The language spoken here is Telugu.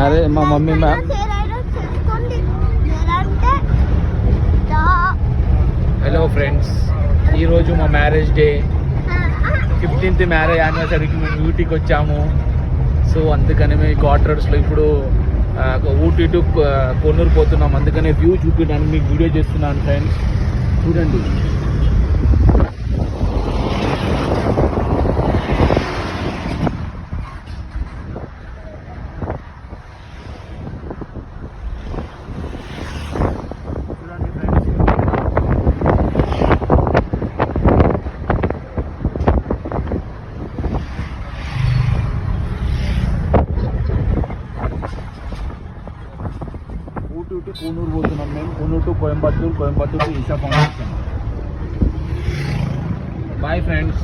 మ్యారేజ్ మా మమ్మీ హలో ఫ్రెండ్స్, ఈరోజు మా మ్యారేజ్ డే. 15th మ్యారేజ్ యానివర్సరీకి మేము ఊటీకి వచ్చాము. సో అందుకని మేము క్వార్టర్స్లో ఇప్పుడు ఊటీ టు కొన్నూరు పోతున్నాం. అందుకనే వ్యూ చూపించడానికి మీకు వీడియో చేస్తున్నాను ఫ్రెండ్స్. చూడండి. ఊటీ టు కూనూరు పోతున్నాం మేము. Coonoor to Coimbatore, Coimbatore to Isha Foundation. Bye friends.